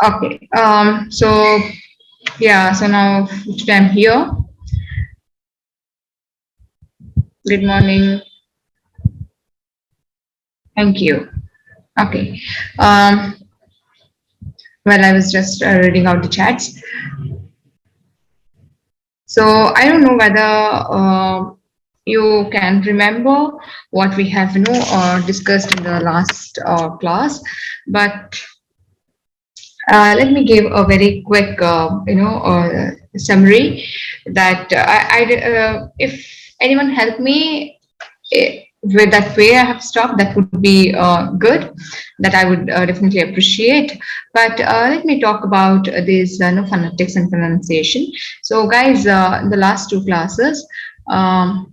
Okay. So yeah. So now today I'm here. Good morning. Thank you. Okay. Um, well, I was just reading out the chats. So I don't know whether you can remember what we have, discussed in the last class, but let me give a very quick, summary that if anyone help me with that way I have stopped, that would be good. That I would definitely appreciate. But let me talk about this phonetics and pronunciation. So, guys, in the last two classes, um,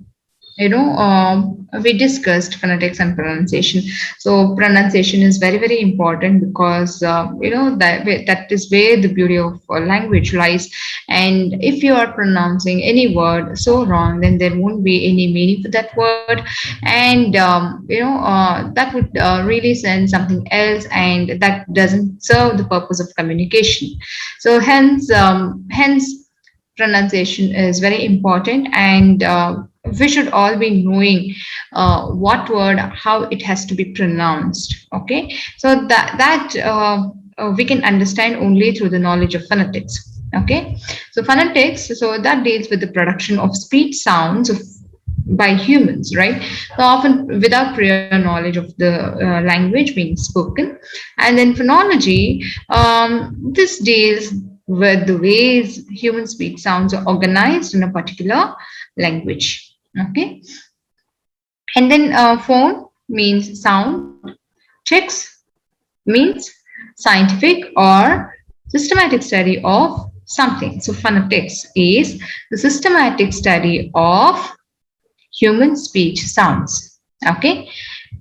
we discussed phonetics and pronunciation. So pronunciation is very very important because that is where the beauty of language lies. And if you are pronouncing any word so wrong, then there won't be any meaning for that word. And that would really send something else, and that doesn't serve the purpose of communication. So hence pronunciation is very important, and we should all be knowing what word, how it has to be pronounced. Okay, so we can understand only through the knowledge of phonetics. Okay, so phonetics, so that deals with the production of speech sounds by humans, right? So often without prior knowledge of the language being spoken. And then phonology, this deals with the ways human speech sounds are organized in a particular language. Okay, and then phone means sound, checks means scientific or systematic study of something. So phonetics is the systematic study of human speech sounds. Okay,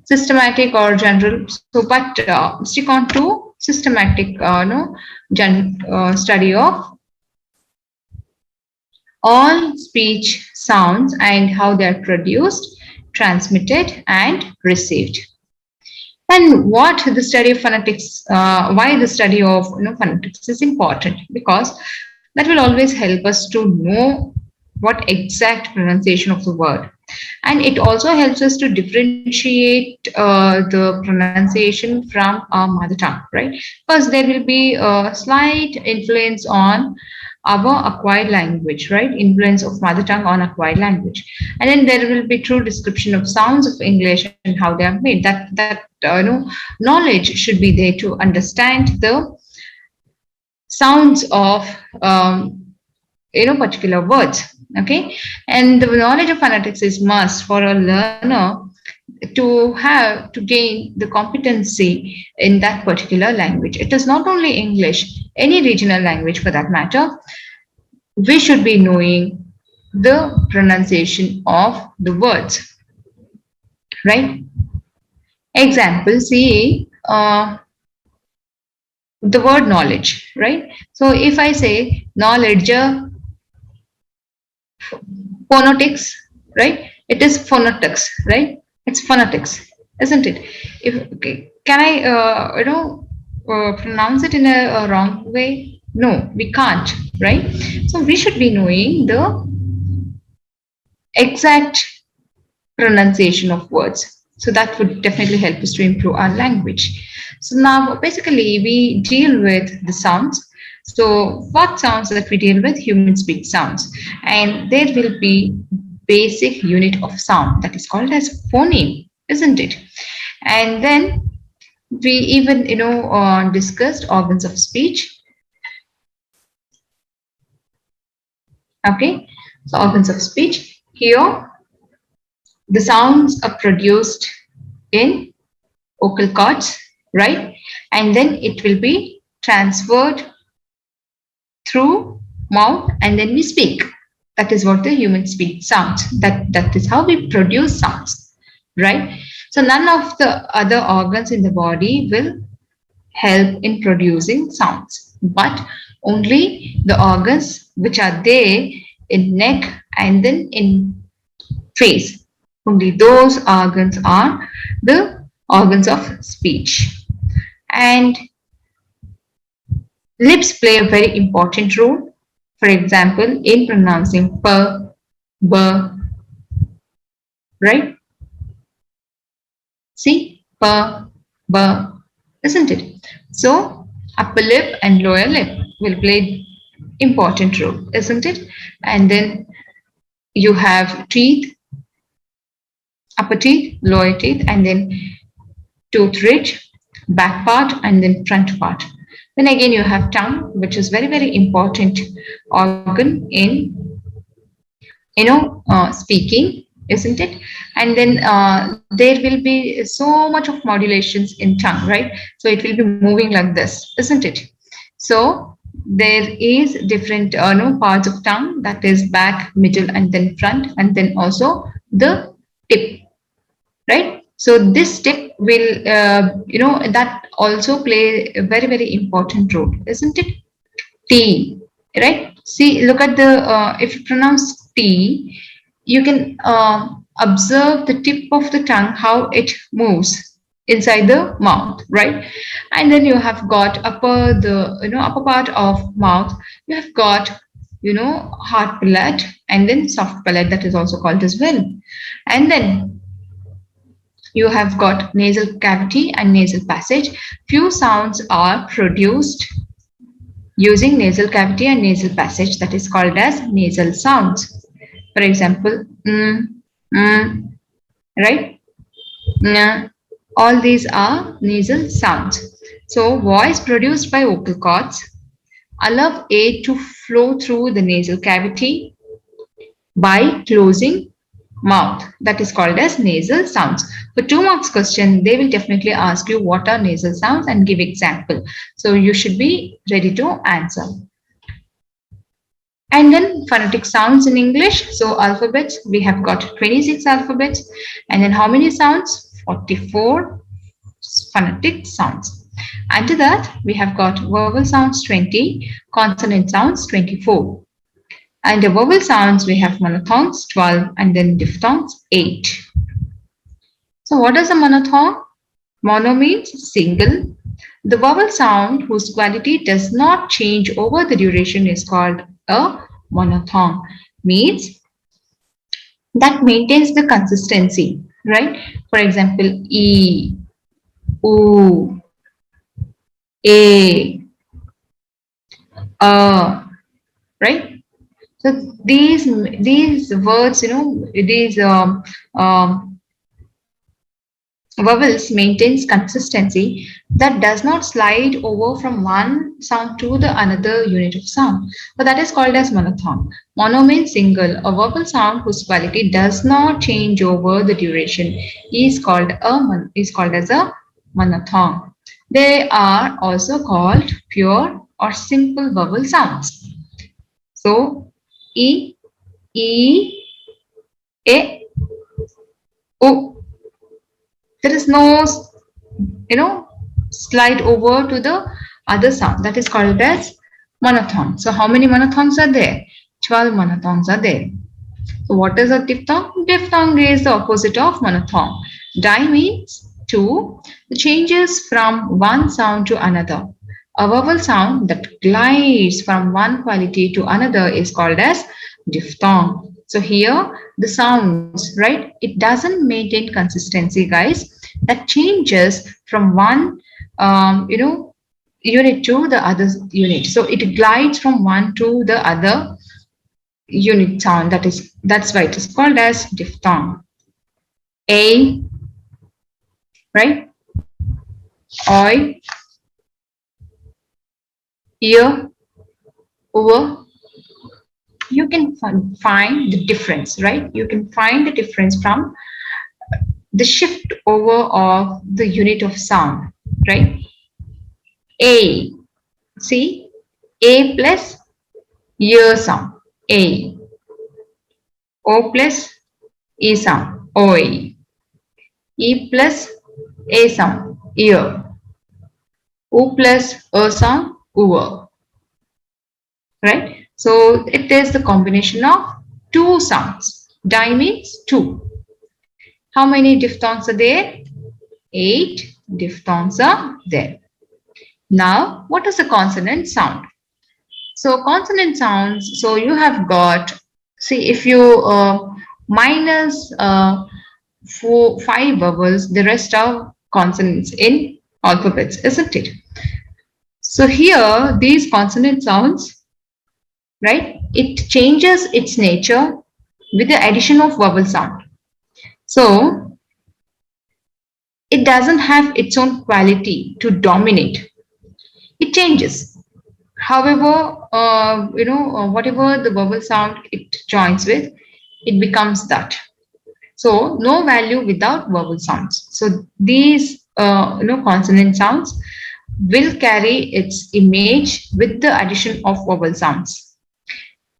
systematic or general. So, but stick on to systematic, study of all speech sounds and how they are produced, transmitted, and received. And what the study of phonetics, why the study of phonetics is important, because that will always help us to know what exact pronunciation of the word, and it also helps us to differentiate the pronunciation from our mother tongue, right? Because there will be a slight influence on our acquired language, right? Influence of mother tongue on acquired language. And then there will be true description of sounds of English and how they are made. That knowledge should be there to understand the sounds of particular words. Okay, and the knowledge of phonetics is must for a learner to gain the competency in that particular language. It is not only English, any regional language for that matter. We should be knowing the pronunciation of the words, right? Example, see the word knowledge, right? So if I say knowledge, phonetics, right? It is phonetics, right? It's phonetics, isn't it? If okay, can I, pronounce it in a wrong way? No, we can't, right? So we should be knowing the exact pronunciation of words. So that would definitely help us to improve our language. So now basically we deal with the sounds. So what sounds that we deal with? Human speech sounds. And there will be basic unit of sound that is called as phoneme, isn't it? And then we even discussed organs of speech. Okay, so organs of speech. Here the sounds are produced in vocal cords, right? And then it will be transferred through mouth, and then we speak. That is what the human speech sounds. That is how we produce sounds, right? So none of the other organs in the body will help in producing sounds, but only the organs which are there in neck and then in face. Only those organs are the organs of speech. And Lips play a very important role. For example, in pronouncing p, b, right? See, p, b, isn't it? So, upper lip and lower lip will play important role, isn't it? And then you have teeth, upper teeth, lower teeth, and then tooth ridge, back part, and then front part. Then again, you have tongue, which is very, very important organ in speaking, isn't it? And then there will be so much of modulations in tongue, right? So it will be moving like this, isn't it? So there is different parts of tongue, that is back, middle, and then front, and then also the tip, right? So this tip will that also play a very, very important role, isn't it? T, right? See, look at the if you pronounce T, you can observe the tip of the tongue, how it moves inside the mouth, right? And then you have got upper part of mouth. You have got hard palate and then soft palate, that is also called as well. And then you have got nasal cavity and nasal passage. Few sounds are produced using nasal cavity and nasal passage, that is called as nasal sounds. For example, right? All these are nasal sounds. So voice produced by vocal cords allow air to flow through the nasal cavity by closing mouth. That is called as nasal sounds. For 2 marks question, they will definitely ask you what are nasal sounds and give example. So you should be ready to answer. And then phonetic sounds in English. So alphabets, we have got 26 alphabets. And then how many sounds? 44 phonetic sounds. And to that, we have got vowel sounds 20, consonant sounds 24. And the vowel sounds, we have monophthongs 12 and then diphthongs 8. So what is a monophthong? Mono means single. The vowel sound whose quality does not change over the duration is called a monophthong. Means that maintains the consistency, right? For example, E, U, A, right? So these words, these vowels maintains consistency that does not slide over from one sound to the another unit of sound. So that is called as monophthong. Mono means single. A vowel sound whose quality does not change over the duration is called as a monophthong. They are also called pure or simple vowel sounds. So E, E, A, O. There is no, slide over to the other sound. That is called as monophthong. So how many monophthongs are there? 12 monophthongs are there. So what is a diphthong? Diphthong is the opposite of monophthong. Di means two. The changes from one sound to another. A vowel sound that glides from one quality to another is called as diphthong. So here the sounds, right? It doesn't maintain consistency, guys. That changes from one, unit to the other unit. So it glides from one to the other unit sound. That's why it is called as diphthong. A, right? Oi, ear, over. You can find the difference, right? You can find the difference from the shift over of the unit of sound, right? A, see, A plus ear sound, A. O plus E sound, Oi. E plus A sound, ear. U plus A sound, Uva, right? So it is the combination of two sounds. Di means two. How many diphthongs are there? 8 diphthongs are there. Now, what is a consonant sound? So consonant sounds, so you have got, see if you minus five vowels, the rest are consonants in alphabets, isn't it? So here, these consonant sounds, right, it changes its nature with the addition of vowel sound. So it doesn't have its own quality to dominate. It changes. However, whatever the vowel sound it joins with, it becomes that. So no value without vowel sounds. So these consonant sounds will carry its image with the addition of vowel sounds.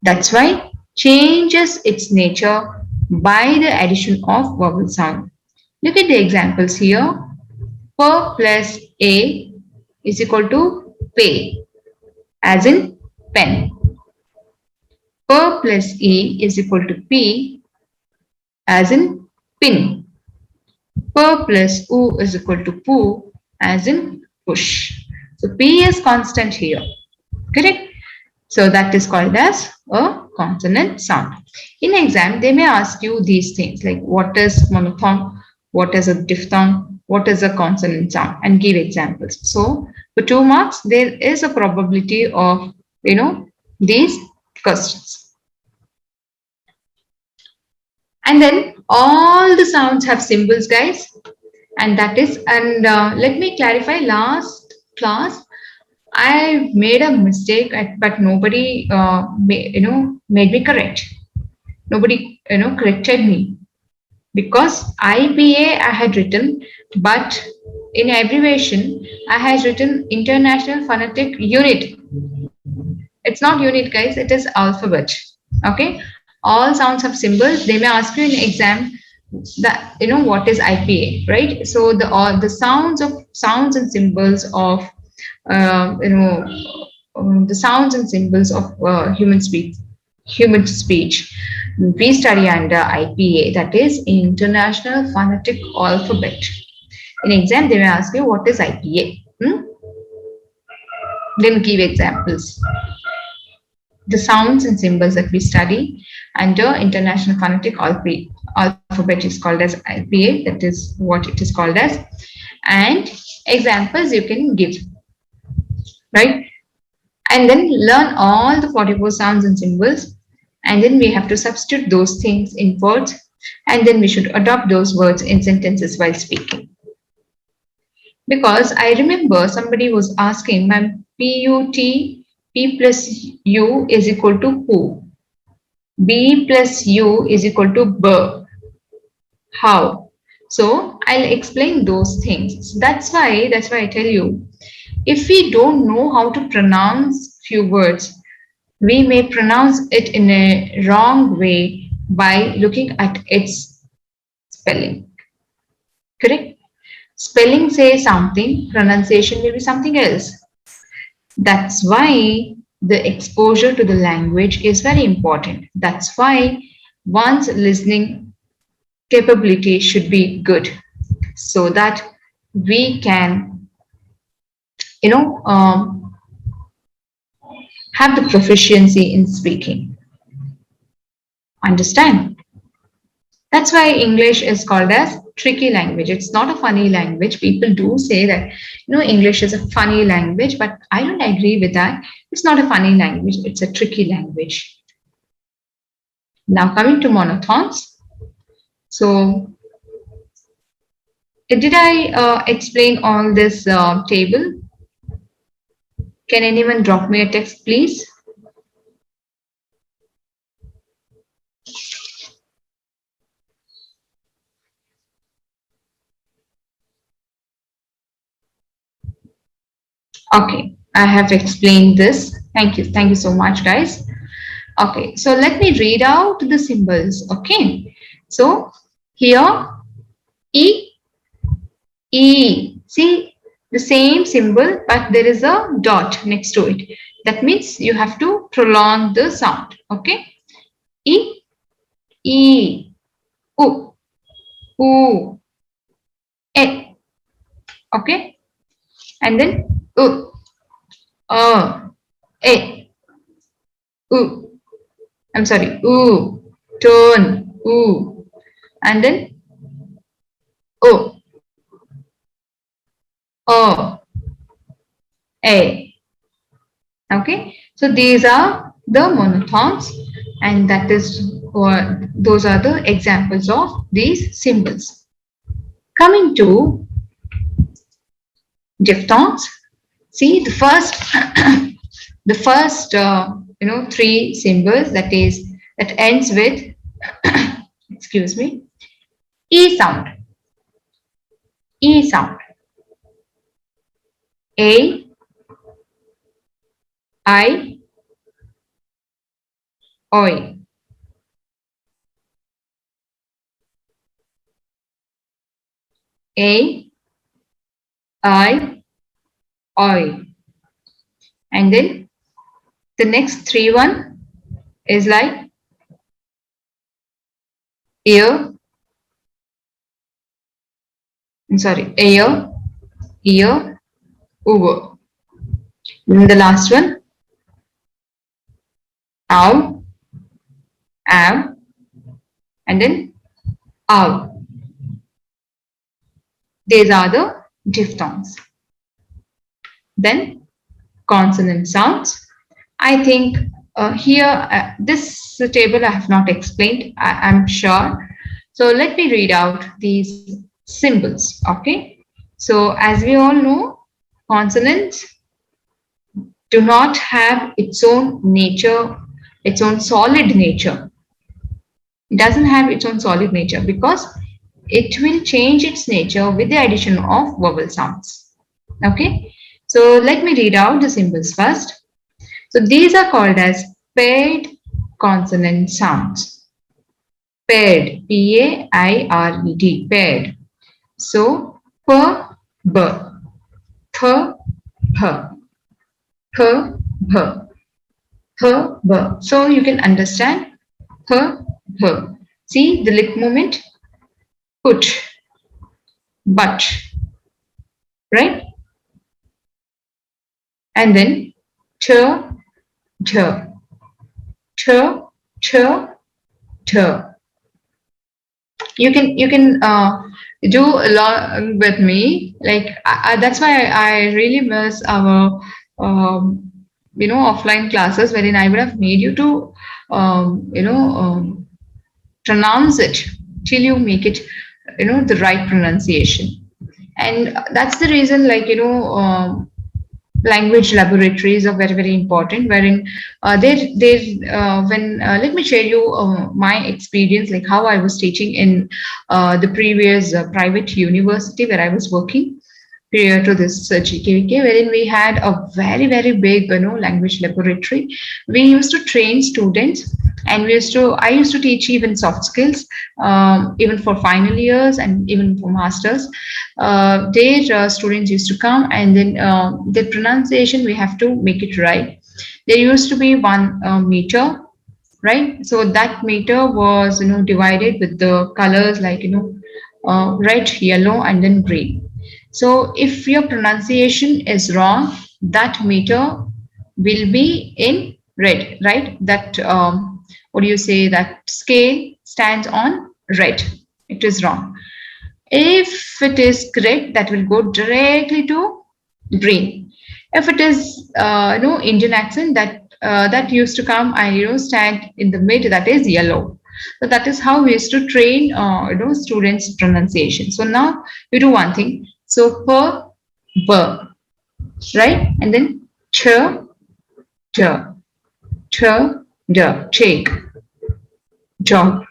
That's why changes its nature by the addition of vowel sound. Look at the examples here. Per plus a is equal to pay, as in pen. Per plus e is equal to p, as in pin. Per plus u is equal to poo, as in push. So p is constant here. Correct? So that is called as a consonant sound. In exam, they may ask you these things like what is monophthong, what is a diphthong, what is a consonant sound, and give examples. So for 2 marks, there is a probability of these questions. And then all the sounds have symbols, guys. And that is, and let me clarify. Last class, I made a mistake, but nobody, made me correct. Nobody, corrected me because IPA I had written, but in abbreviation I had written International Phonetic Unit. It's not unit, guys. It is alphabet. Okay. All sounds have symbols. They may ask you in exam that what is IPA, right? So the all the sounds and symbols of uh, you know the sounds and symbols of human speech we study under IPA, that is International Phonetic Alphabet. In exam, they may ask you what is IPA. Then give examples. The sounds and symbols that we study under International Phonetic Alphabet is called as IPA. That is what it is called as. And examples you can give, right? And then learn all the 44 sounds and symbols. And then we have to substitute those things in words. And then we should adopt those words in sentences while speaking. Because I remember somebody was asking, my P plus U is equal to who? B plus U is equal to B. How? So I'll explain those things. So that's why I tell you, if we don't know how to pronounce few words, we may pronounce it in a wrong way by looking at its spelling. Correct? Spelling says something, pronunciation will be something else. That's why the exposure to the language is very important. That's why one's listening capability should be good so that we can, you know, um, have the proficiency in speaking. Understand? That's why English is called as tricky language. It's not a funny language. People do say that, English is a funny language, but I don't agree with that. It's not a funny language. It's a tricky language. Now coming to monophthongs. So did I explain all this table? Can anyone drop me a text, please? Okay, I have explained this. Thank you. Thank you so much, guys. Okay, so let me read out the symbols. Okay, so here E, E. See the same symbol, but there is a dot next to it. That means you have to prolong the sound. Okay, E, E, U, U, E. Okay, and then U. A, oo. I'm sorry, oo, tone, oo, and then o, o, a. Okay, so these are the monotones, and that is what those are the examples of these symbols. Coming to diphthongs, see the first, the first three symbols that ends with excuse me, e sound, e sound, a, I, oi, a, I, oi, and then the next three one is like ear, I'm sorry, ear, over. Then the last one, ow, am, and then ow. These are the diphthongs. Then consonant sounds. I think here, this table I have not explained, I'm sure. So let me read out these symbols, okay? So as we all know, consonants do not have its own nature, its own solid nature. It doesn't have its own solid nature because it will change its nature with the addition of vowel sounds. Okay, so let me read out the symbols first. So these are called as paired consonant sounds. Paired, P-A-I-R-E-D, paired. So p, b, th, p, p, b, th, b. So you can understand p, b. See the lip movement, put, but, right? And then ch, ch, ch, ch, ch. You can do a lot with me. Like that's why I really miss our offline classes wherein I would have made you to um, you know um, pronounce it till you make it the right pronunciation. And that's the reason, like language laboratories are very very important, wherein they when let me share you my experience, like how I was teaching in the previous private university where I was working prior to this GKVK, wherein we had a very, very big, language laboratory. We used to train students, and I used to teach even soft skills, even for final years and even for masters. Their students used to come, and then the pronunciation we have to make it right. There used to be one meter, right? So that meter was divided with the colors like red, yellow, and then green. So if your pronunciation is wrong, that meter will be in red, right? That what do you say? That scale stands on red. It is wrong. If it is correct, that will go directly to green. If it is Indian accent, that used to come and stand in the mid, that is yellow. So that is how we used to train students pronunciation. So now you do one thing. So per, b, right, and then ch, j, ch, d, take, jog,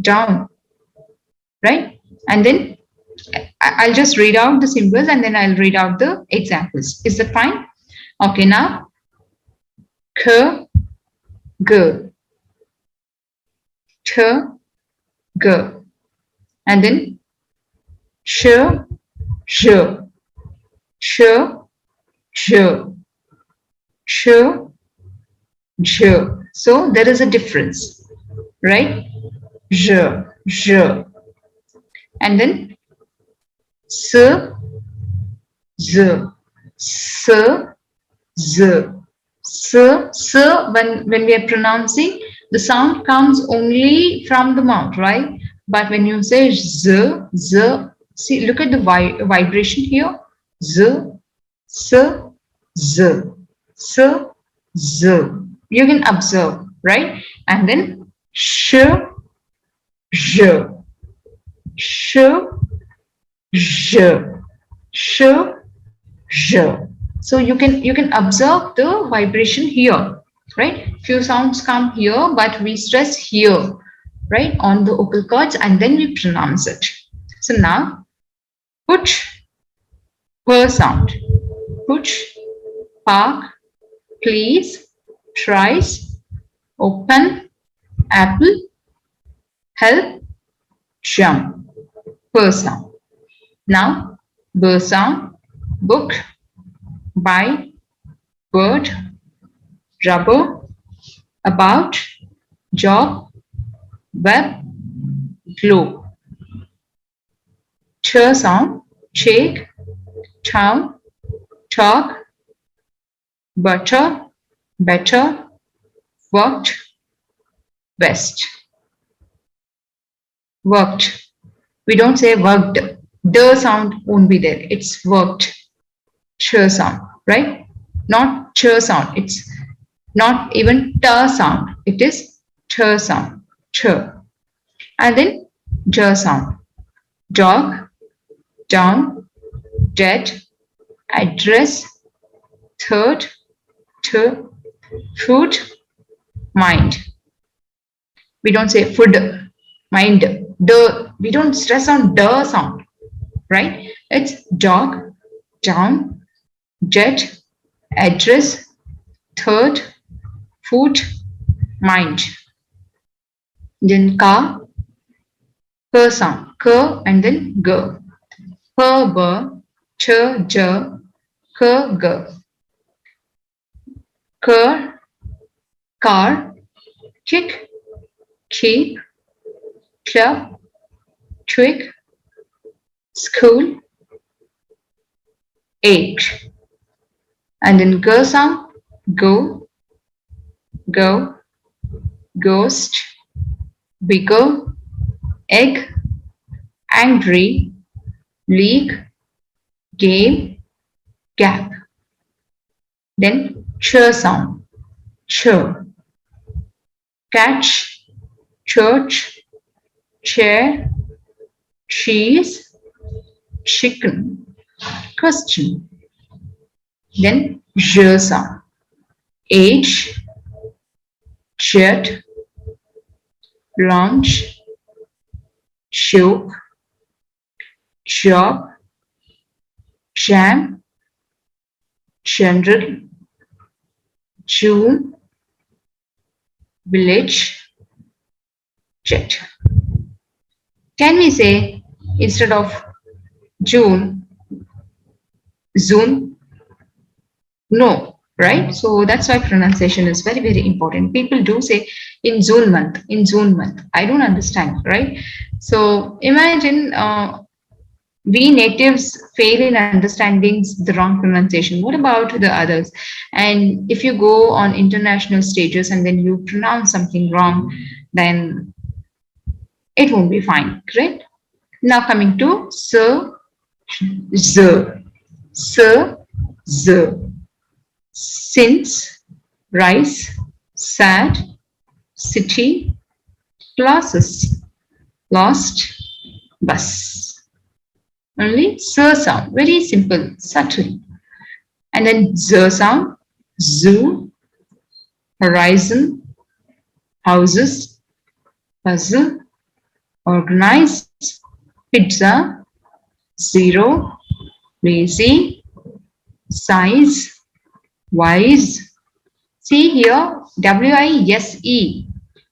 down, right, and then I'll just read out the symbols and then I'll read out the examples. Is that fine? Okay, now k, g, ch, g, and then sh, sh, sh, sh, sh, sh. So there is a difference, right? J, j, and then s, z, s, Z. When we are pronouncing, the sound comes only from the mouth, right? But when you say z, see, look at the vibration here. Z, s, z, s, z. You can observe, right? And then sh, zh, sh, zh, sh, zh. So you can observe the vibration here, right? Few sounds come here, but we stress here, right, on the vocal cords, and then we pronounce it. So now, push, per sound. Push, park, please, tries, open, apple, help, jump, per sound. Now, ber sound, book, buy, bird, rubber, about, job, web, globe. Ch sound, shake, town, talk, butter, better, worked, best. Worked. We don't say worked. The sound won't be there. It's worked. Ch sound, right? Not ch sound. It's not even t sound. It is ch sound. Ch. And then j sound. Dog, down, dead, address, third, t, food, mind. We don't say food, mind, we don't stress on the sound, right? It's dog, down, jet, address, third, food, mind. Then ka, per sound, k and then g. Per, b, ch, j, k, g. Ker, car, kick, keep, club, twig, school, eight. And then go sound, go, go, ghost, bigger, egg, angry, league, game, gap. Then ch sound, ch, catch, church, chair, cheese, chicken, question. Then j sound, age, jet, launch, joke, job, jam, general, June, village, jet. Can we say instead of June, Zoom? No, right? So that's why pronunciation is very, very important. People do say in June month, in June month. I don't understand, right? So imagine we natives fail in understanding the wrong pronunciation. What about the others? And if you go on international stages and then you pronounce something wrong, then it won't be fine, correct? Now coming to sir, z, sir, z, since, rice, sad, city, glasses, lost, bus. Only sir sound, very simple, subtle. And then z sound, zoo, horizon, houses, puzzle, organize, pizza, zero, lazy, size, wise. See here, W-I-S-E,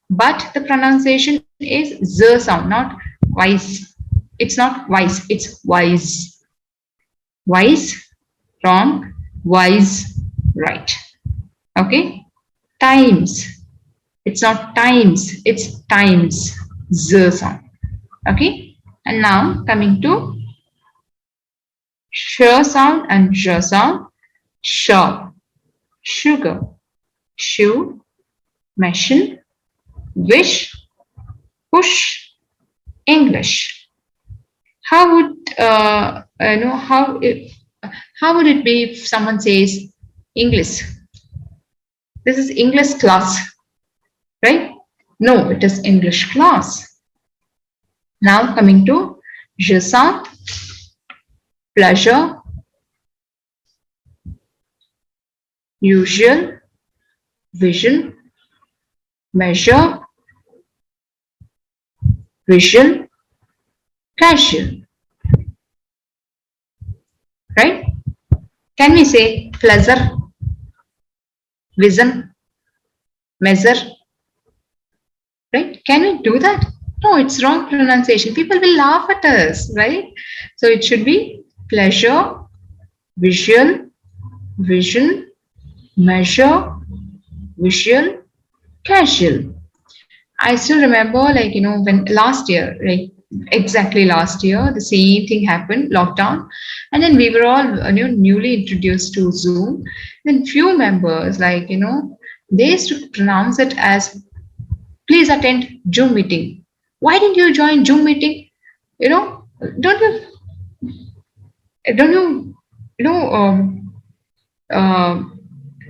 but the pronunciation is z sound, not wise. It's not wise, it's wise. Wise, wrong, wise, right. Okay. Times. It's not times, it's times. Z sound. Okay. And now coming to sh sound and j sound. Shop, sugar, shoe, machine, wish, push, English. How would how would it be if someone says English? This is English class, right? No, it is English class. Now coming to je sens, pleasure, usual, vision, measure, visual, casual, right? Can we say pleasure, vision, measure, right? Can we do that? No, it's wrong pronunciation. People will laugh at us, right? So it should be pleasure, visual, vision, measure, visual, casual. I still remember, like, when last year, right? Exactly last year, the same thing happened, lockdown. And then we were all, newly introduced to Zoom. Then few members, like, they used to pronounce it as please attend Zoom meeting. Why didn't you join Zoom meeting? You know, don't you, don't you, you know, uh,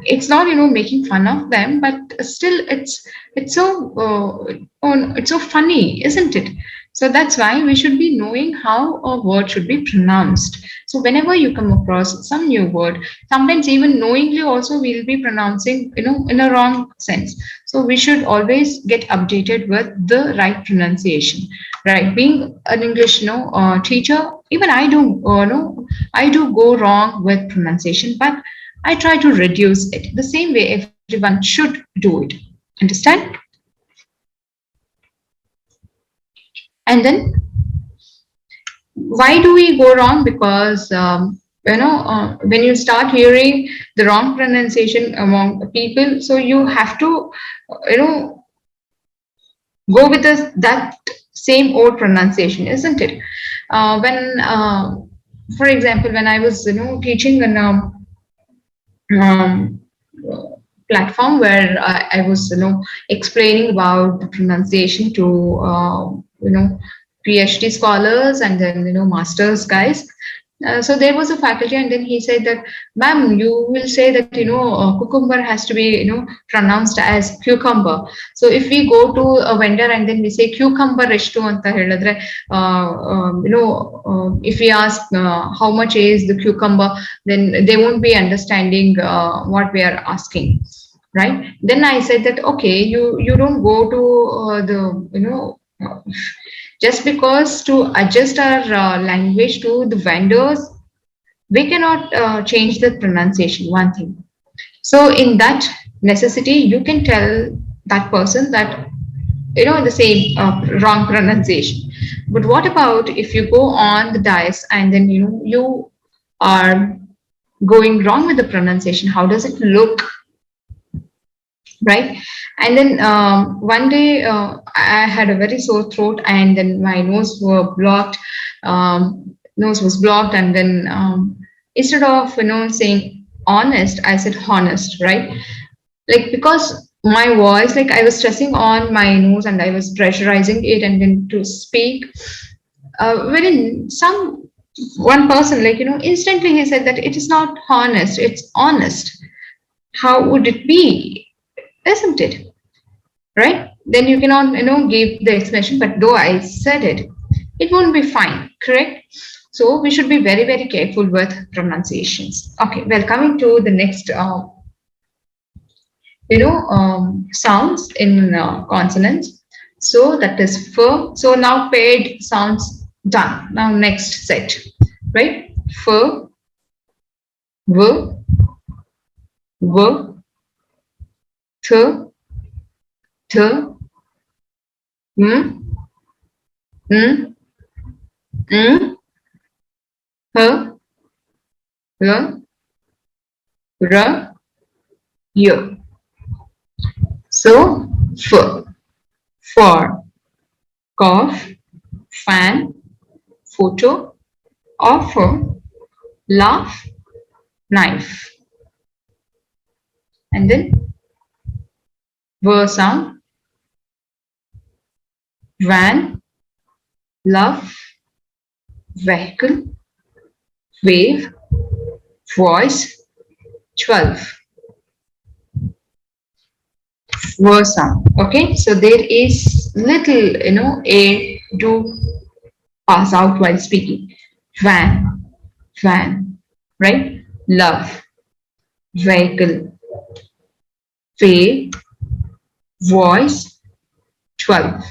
it's not making fun of them, but still it's so it's so funny, isn't it? So that's why we should be knowing how a word should be pronounced. So whenever you come across some new word, sometimes even knowingly also we'll be pronouncing in a wrong sense. So we should always get updated with the right pronunciation, right? Being an English teacher, even I do no I do go wrong with pronunciation, but I try to reduce it the same way everyone should do it. Understand? And then why do we go wrong? Because when you start hearing the wrong pronunciation among people, so you have to go with that same old pronunciation, isn't it? When for example, when I was teaching in um, platform where I was explaining about the pronunciation to PhD scholars and then masters guys. So there was a faculty, and then he said that, "Ma'am, you will say that cucumber has to be pronounced as cucumber. So if we go to a vendor and then we say cucumber ಎಷ್ಟು ಅಂತ ಹೇಳಿದ್ರೆ, if we ask how much is the cucumber, then they won't be understanding what we are asking, right? Then I said that okay, you don't go to the just because to adjust our language to the vendors, we cannot change the pronunciation, one thing. So in that necessity, you can tell that person that the same wrong pronunciation. But what about if you go on the dice and then you are going wrong with the pronunciation? How does it look, right? And then one day I had a very sore throat, and then my nose were blocked. Nose was blocked, and then instead of saying honest, I said honest, right? Like, because my voice, like, I was stressing on my nose and I was pressurizing it and then to speak. Wherein some one person, like, instantly he said that it is not honest, it's honest. How would it be? Isn't it? Right? Then you cannot, give the explanation, but though I said it, it won't be fine, correct? So we should be very, very careful with pronunciations. Okay, well, coming to the next, sounds in consonants. So that is fur. So now paired sounds done. Now next set, right? Fur, v, v, th, th, m, n, n, h, l, r, y. So fur, for, cough, fan, photo, offer, laugh, knife. and then ver sound, van, love, vehicle, wave, voice, 12. Ver sound. Okay, so there is little, air to pass out while speaking. Van, van, right? Love, vehicle, wave, voice, 12.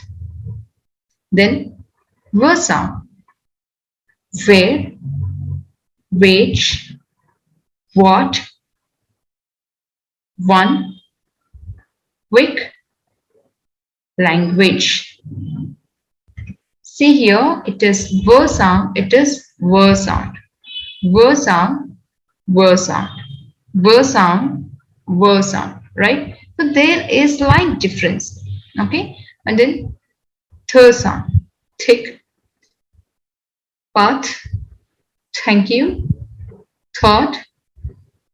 Then ver sound, where, which, what, one, quick, language. See here, it is ver sound, it is ver sound. Ver sound, ver sound. Ver sound, ver sound, right? So there is slight difference. Okay, and then third sound, thick, path, thank you, thought,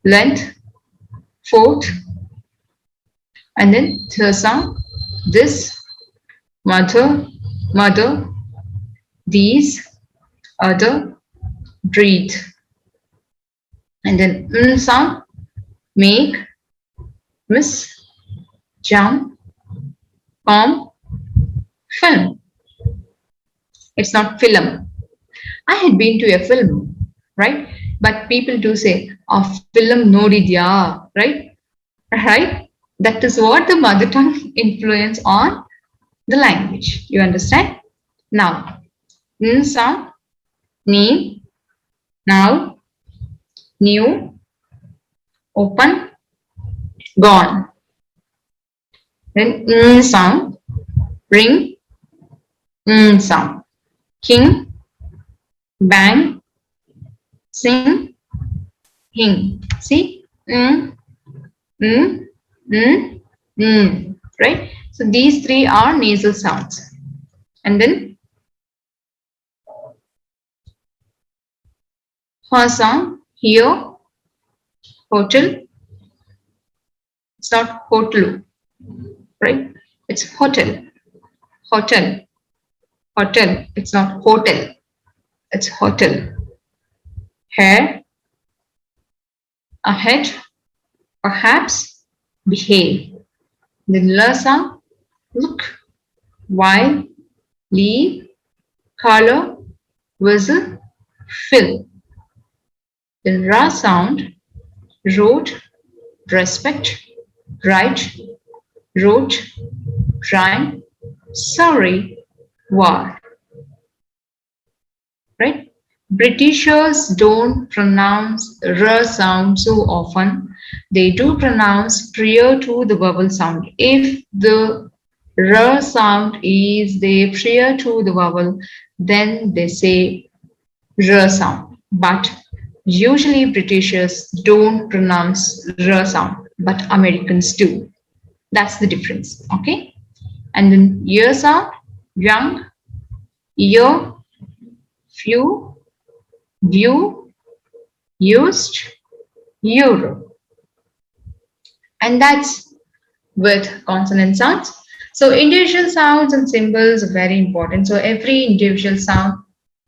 length, fourth, and then third sound, this, mother, mother, these, other, breathe. And then sound, make, miss, jump, form, film. It's not film. I had been to a film, right? But people do say, a film nodidya, right? Right? That is what the mother tongue influence on the language. You understand? Now, sound, name, now, new, open, gone. Then sound, ring, sound, king, bang, sing, hing. See? Mm, right? So these three are nasal sounds. And then her sound, here, hotel. It's not hotel, right? It's hotel, hotel, hotel. It's not hotel. It's hotel. Hair, ahead, perhaps, behave. Then la sound, look, while, leave, color, whistle, fill. Then ra sound, wrote, respect, write, wrote, rhyme, sorry, war. Right? Britishers don't pronounce r sound so often. They do pronounce prior to the vowel sound. If the r sound is there prior to the vowel, then they say r sound. But usually Britishers don't pronounce r sound, but Americans do. That's the difference. Okay. And then ear sound, young, ear, few, view, used, euro. And that's with consonant sounds. So individual sounds and symbols are very important. So every individual sound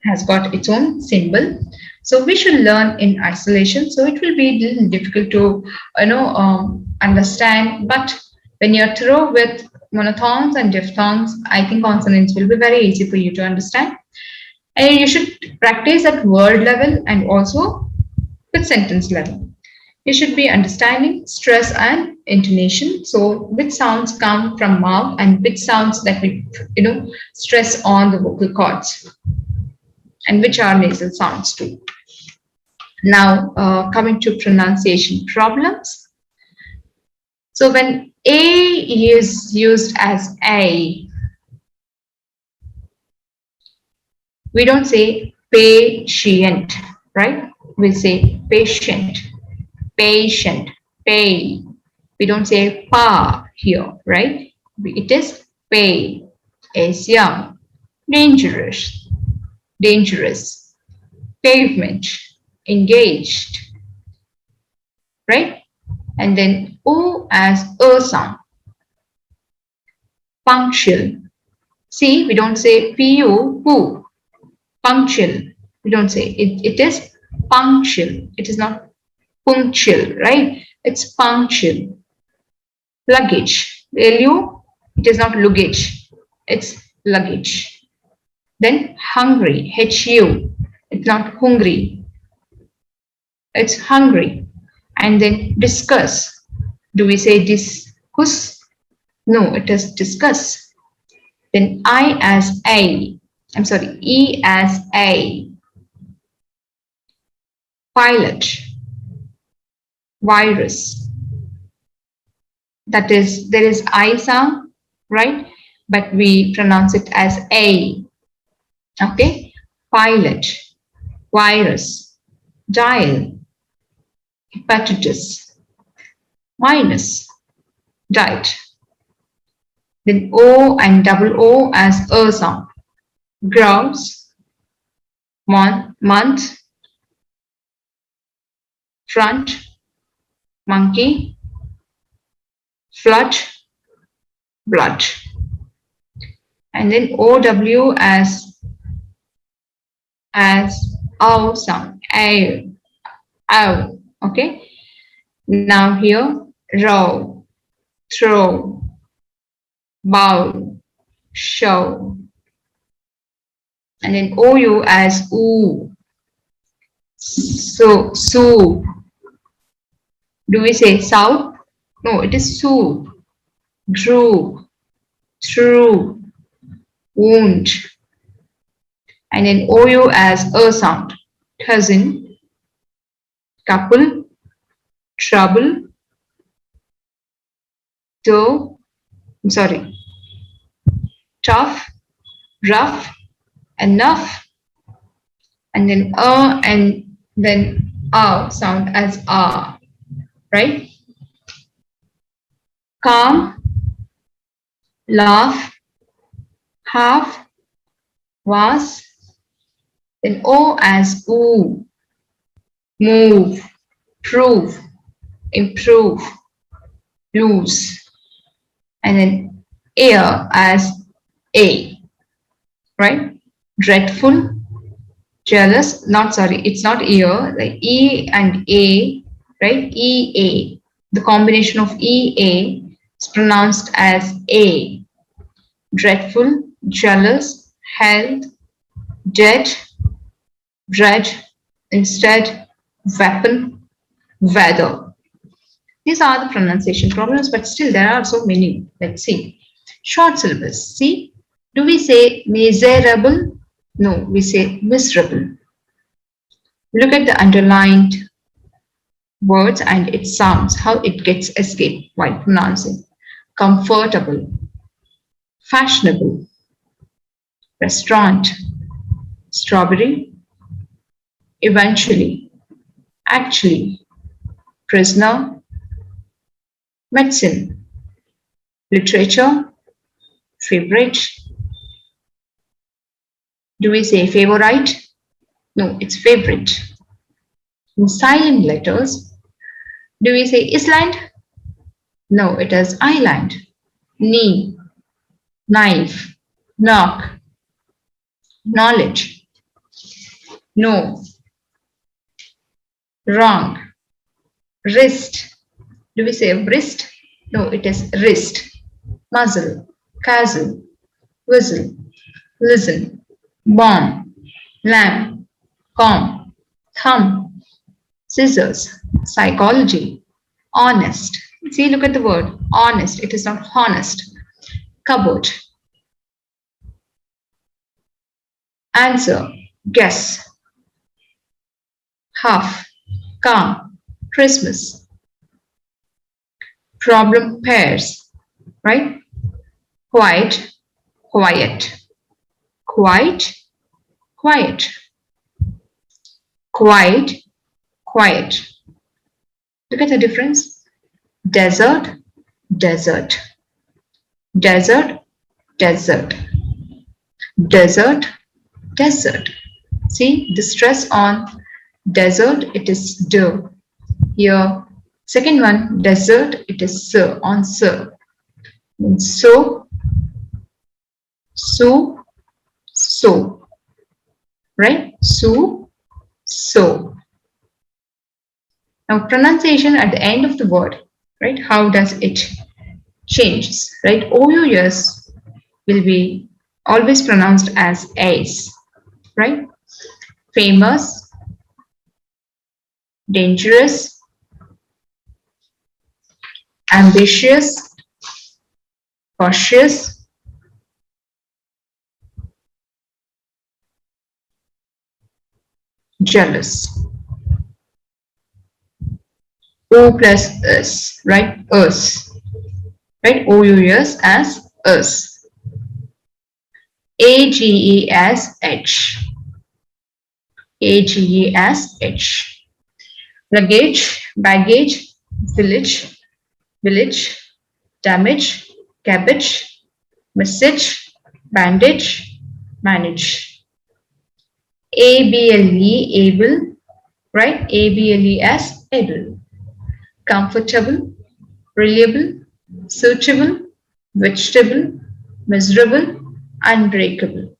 has got its own symbol. So we should learn in isolation. So it will be a little difficult to understand. But when you're through with monophthongs and diphthongs, I think consonants will be very easy for you to understand. And you should practice at word level and also with sentence level. You should be understanding stress and intonation. So which sounds come from mouth and which sounds that we stress on the vocal cords and which are nasal sounds too. Now coming to pronunciation problems. So when A is used as A, we don't say patient, right? We say patient, patient, pay. We don't say pa here, right? It is pay, is young, dangerous, dangerous, pavement, engaged, right? And then O as a sound. Punctual. See, we don't say pu, pu. Punctual. We don't say it. It is punctual. It is not punctual, right? It's punctual. Luggage. Lu. It is not luggage. It's luggage. Then hungry. Hu. It's not hungry. It's hungry. And then discuss. Do we say discuss? No, it is discuss. Then I as a. I'm sorry, E as a. Pilot. Virus. That is, there is I sound, right? But we pronounce it as a. Okay? Pilot. Virus. Dial. Hepatitis. Minus. Diet. Then O and double O as a sound. Grouse. Month. Front. Monkey. Flood. Blood. And then OW as ow sound. Ow. Okay. Now here, row, throw, bow, show. And then OU as oo. So, soup. Do we say soup? No, it is soup. Droop, true, wound. And then OU as a sound. Cousin, couple, trouble, tough, rough, enough. And then and then sound as right? Calm, laugh, half, was. Then O as oo. Move, prove, improve, lose. And then air as a, right? Dreadful, jealous, it's not ear, like E and A, right? EA. The combination of EA is pronounced as A. Dreadful, jealous, health, dead, dread, instead, weapon, weather. These are the pronunciation problems, but still there are so many. Let's see. Short syllabus. See, do we say miserable? No, we say miserable. Look at the underlined words and its sounds, how it gets escaped while pronouncing. Comfortable, fashionable, restaurant, strawberry, eventually, actually, prisoner, medicine, literature, favorite. Do we say favorite? No, it's favorite. In silent letters, do we say island? No, it is island. Knee, knife, knock, knowledge, no, wrong, wrist. Do we say wrist? No, it is wrist. Muzzle, castle, whistle, listen, bomb, lamb, comb, thumb, scissors, psychology, honest. See, look at the word honest. It is not honest. Cupboard. Answer, guess. Half, calm, Christmas. Problem pairs, right? Quiet, quiet. Quiet, quiet. Quiet, quiet. Look at the difference. Desert, desert. Desert, desert. Desert, desert. See the stress on desert, it is D. Here, Second one, desert, it is sir, on sir. So, so, so, right? So, so. Now pronunciation at the end of the word, right? How does it change, right? OUS will be always pronounced as A's, right? Famous, dangerous, ambitious, cautious, jealous. O plus us, right? Us, right? OUS as us. AGES, AGES. Luggage, baggage, village, village, damage, cabbage, message, bandage, manage. ABLE, able, right? ABLES, able. Comfortable, reliable, suitable, vegetable, miserable, unbreakable.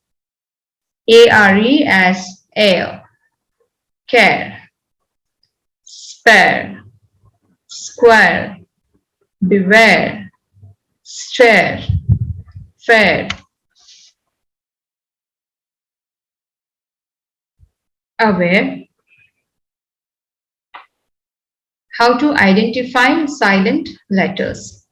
ARE as air, care, spare, square, beware, stare, fair, aware. How to identify silent letters.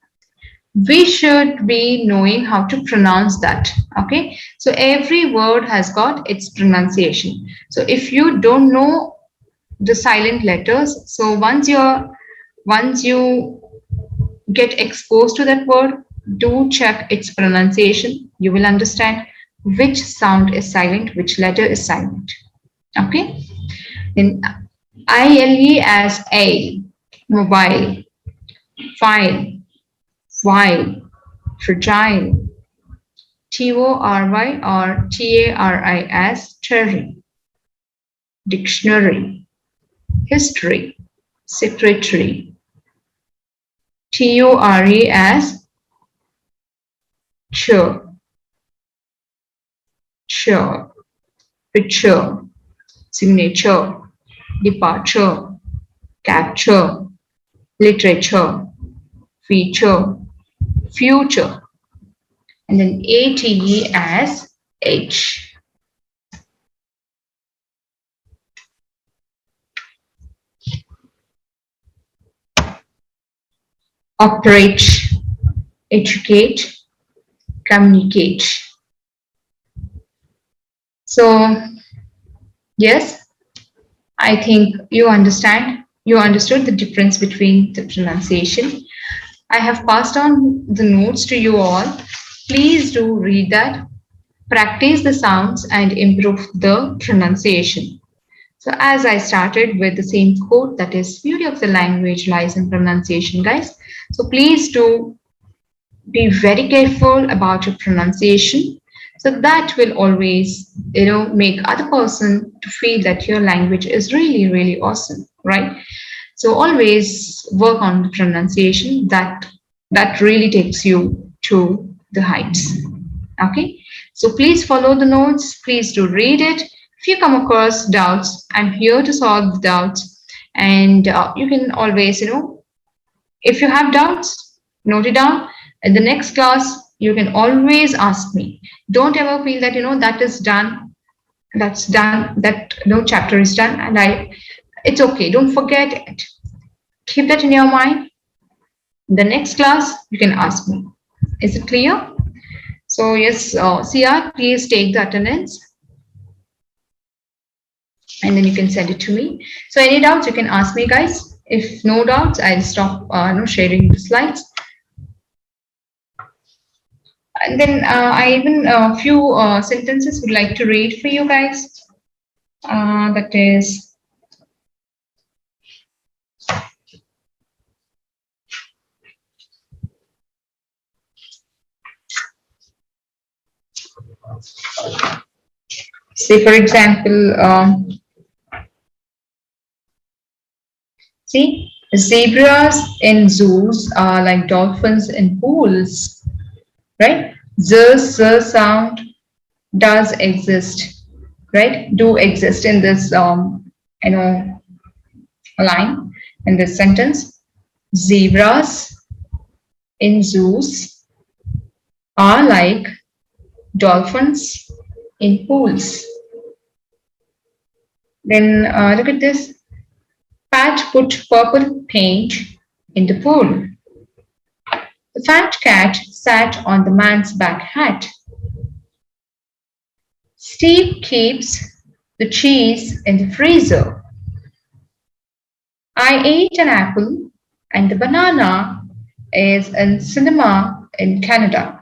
We should be knowing how to pronounce that. Okay, so every word has got its pronunciation. So if you don't know the silent letters, so once you get exposed to that word, do check its pronunciation. You will understand which sound is silent, which letter is silent. Okay, then ILE as a, mobile, file, while, fragile, TORY or TARI as cherry, dictionary, history, secretary, TORE as chair, chair, picture, signature, departure, capture, literature, feature, future, and then ATE as H. Operate, educate, communicate. So, yes, I think you understand. You understood the difference between the pronunciation. I have passed on the notes to you all. Please do read that, practice the sounds, and improve the pronunciation. So, as I started with the same quote, that is, beauty of the language lies in pronunciation, guys. So, please do be very careful about your pronunciation. So that will always, make other person to feel that your language is really, really awesome, right? So always work on the pronunciation. That really takes you to the heights. Okay. So please follow the notes. Please do read it. If you come across doubts, I'm here to solve the doubts. And you can always, if you have doubts, note it down. In the next class, you can always ask me. Don't ever feel that that is done. That's done. That no chapter is done, and it's okay. Don't forget it. Keep that in your mind. In the next class, you can ask me. Is it clear? So yes, CR, please take the attendance, and then you can send it to me. So any doubts, you can ask me, guys. If no doubts, I'll stop sharing the slides. And then I even a few sentences would like to read for you guys. That is, say for example, see, Zebras in zoos are like dolphins in pools, right? The sound does exist, right? Do exist in this, you know, line, in this sentence. Zebras in zoos are like dolphins in pools. Then look at this. Pat put purple paint in the pool. The fat cat sat on the man's back hat. Steve keeps the cheese in the freezer. I ate an apple and the banana is in cinema in Canada.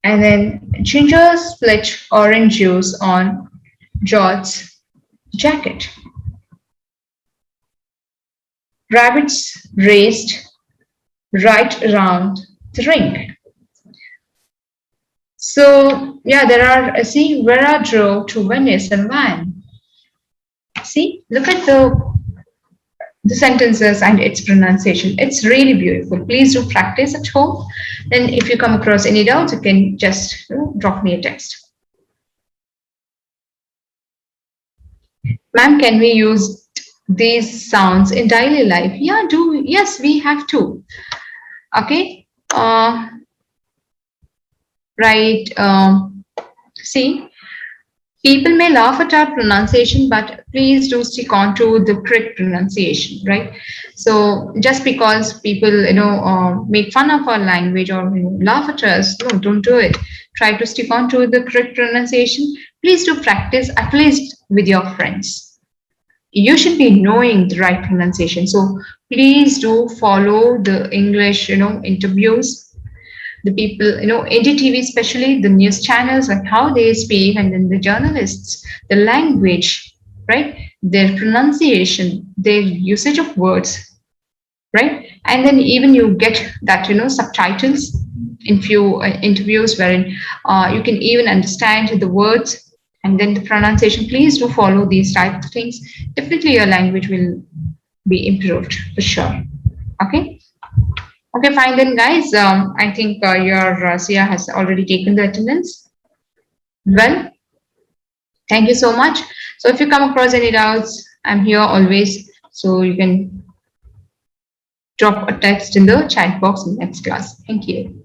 And then Ginger split orange juice on George's jacket. Rabbits raced right around the ring. So yeah, there are, see, Vera drove to Venice and van. See, look at the sentences and its pronunciation. It's really beautiful. Please do practice at home. Then if you come across any doubts, you can just drop me a text. Ma'am, can we use these sounds in daily life? Yeah, do. Yes, we have to. Okay. Right. See, people may laugh at our pronunciation, but please do stick on to the correct pronunciation, right? So just because people, make fun of our language or laugh at us, no, don't do it. Try to stick on to the correct pronunciation. Please do practice at least with your friends. You should be knowing the right pronunciation. So please do follow the English, interviews, the people, NDTV, especially the news channels, and how they speak, and then the journalists, the language, right? Their pronunciation, their usage of words, right? And then even you get that, subtitles in few interviews wherein you can even understand the words and then the pronunciation. Please do follow these types of things. Definitely your language will be improved for sure. Okay. Okay, fine then, guys. I think your Sia has already taken the attendance. Well, thank you so much. So if you come across any doubts, I'm here always. So you can drop a text in the chat box in the next class. Thank you.